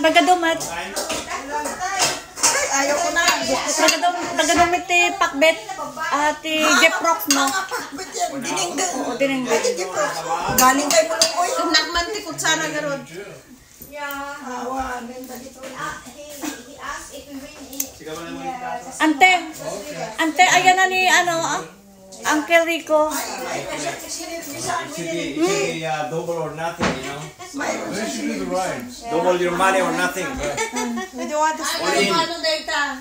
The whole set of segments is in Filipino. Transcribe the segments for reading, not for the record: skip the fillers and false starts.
Nagadumat. Ayaw ko na. Nagadumat ti Pakbet at ti Jeff Rocks mo. Pakbet yan. Dinengga. Oo, dinengga. Galing kay Mulong Oy. Nakman ti kutsara garon. Awa, benta dito. He asked if we win Ante, ayan na ni, Uncle Rico. Double or nothing, you know. Double your money or nothing. We don't want to Ay, ano data?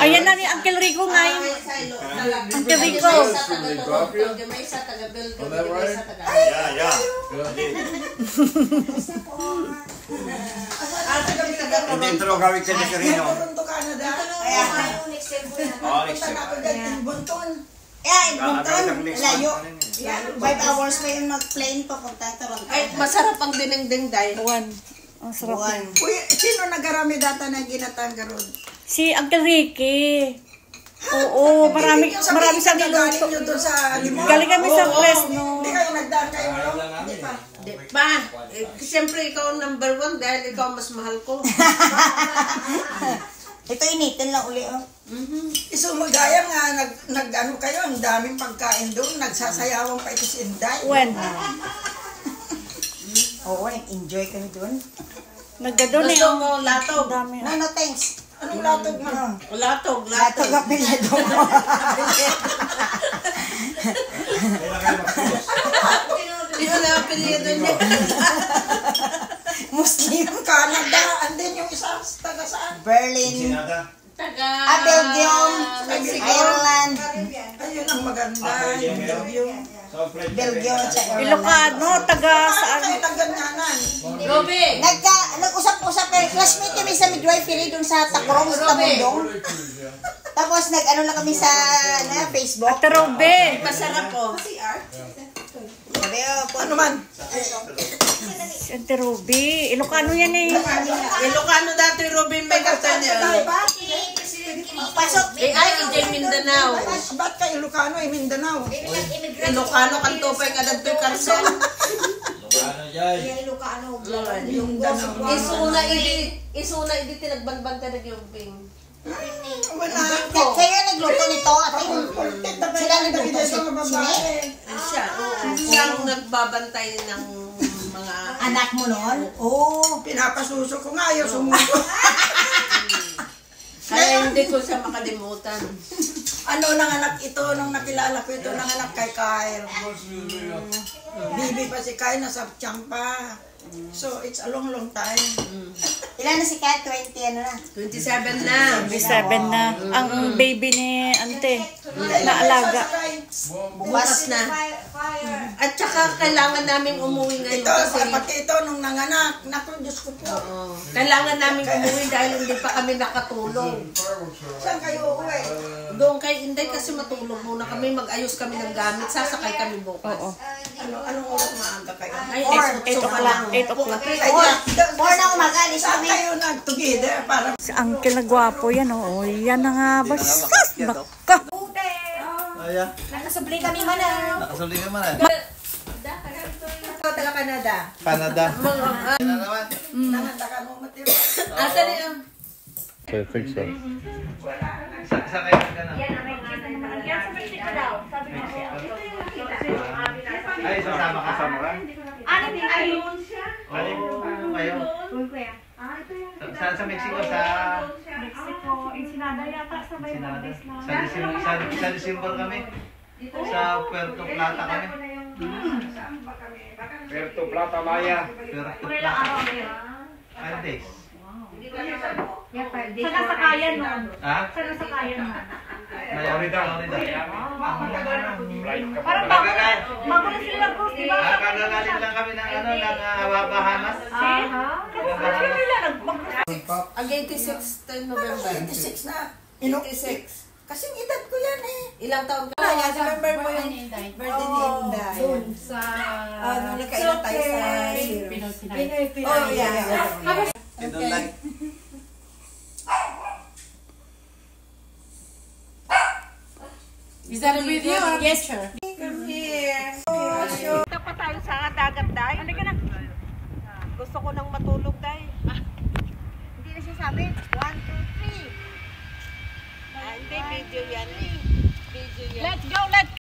Ayan na ni Uncle Rico ngayon. Uncle Rico. May isa taga-Belgium. Yeah. And then throw gawin ka na sa Rino. Toronto, Canada. next year. Oh, next Punta year. na ako dyan, Edmonton. Layo. 5 hours pa yung mag-plane papunta Toronto. Ay, masarap ang dinengdeng dahil. Ang sarap yan. Uy, sino nagarami data ng ginatang garod? Si Uncle Ricky. Oo, marami sa niluto. Galing kami sa Fresno. Hindi kayo nagdaan kayo, no? Hindi pa. Di pa. Siyempre, ikaw ang number 1 dahil ikaw mas mahal ko. Ito initin lang uli, oh. Isumagaya nga, nag-ano kayo, ang daming pagkain doon, nagsasayawan pa ito si Inday. When? Oo, nag-enjoy kami doon. Nagdadon eh. Gusto mo latog? Dami. No, thanks. Anong latog mo? Latog. Latog ang pilyado mo. Yun ang apelyido niya. Muslim, Canada, and then yung isa, taga saan? Berlin. Taga... Belgium. Mexico. Ireland. Ayun ang maganda, yung Belgium. Belgium at sa Ireland. Ilocano, taga saan? Kayo nagganyanan. Robe. Nag-usap-usap kayo. Classmate kami sa midwifery dun sa Tacorong, sa Tabundong. Tapos nag-ano lang kami sa Facebook. Ate Robe. Masarap po. Sabi, Ano man? Si Ate Robe. Ilocano yan eh. Ilocano dati Robin may karton niya. pasok. Ay, ijay Mindanao. Ba't ka Ilocano, Mindanao? Ilocano kanto pa yung adagtoy karson. Isuna idi tinagbanban ka nagyumping. Kaya nagluto nito at sila nagluto si Siya, siyang nagbabantay ng mga anak mo noon. Oo. Pinapasuso ko nga, ayaw sumuso. kaya hindi ko siya makalimutan. Ano nanganak ito, nung nakilala ko ito, nanganak kay Kyle. Bibi pa si Kyle, nasa Champa. So, it's a long time. Ilan na si Kat? 20 ano na? 27 na. 27 na. Ang baby ni Ante. Naalaga. Bukas na. At saka kailangan namin umuwi ngayon Ito, kasi pati ito, nung nanganak. Naku, Diyos ko po. kailangan namin umuwi dahil hindi pa kami nakatulog. Saan kayo uuwi? Doon kay Inday kasi matulog muna kami, mag-ayos kami ng gamit, sasakay kami bukas. Oo. Anong oras maaga kayo? Ay, 8 o'clock. 8 o'clock. Ay, 4 na umaga, alis saan kami. kayo nag-together para Si Uncle na gwapo yan, oh. Yan na nga ba? Sus! Naka! Aya. Nakasubli kami mana. Nakasuli ka man eh. Ikaw taga Canada. Canada. nanganda ka mo matira. Asa niya? Perfect sir. Ay, sasama ka sa mga? Ayun kayo? Saan sa Mexico? Sa Ensenada yata sa may Valdez na. sa December kami. Sa Puerto Plata kami. Puerto Plata, Maya. Puerto Plata. 5 days. Saan nasakayan nun? Ha? Saan nasakayan nun? Florida. Parang bago na sila Cruz, di ba? Kagagaling lang kami ng Bahamas. Kasi nila nag-Cruz. Ang 86 November. 26 na. 86. Kasing edad ko yan eh. Ilang taon ka? Kaya, remember mo yung birthday ni Inday. Sa... Nung nagkailan tayo sa Pinoy. Oh, yeah. They don't like. Is that a video? Yes, sir. Come here. Punta pa tayo sa dagat dahil. Halika na. Gusto ko nang matulog, Day. Hindi na siya sabi. 1, 2, 3. Hindi, video yan. Video yan. Let's go, let's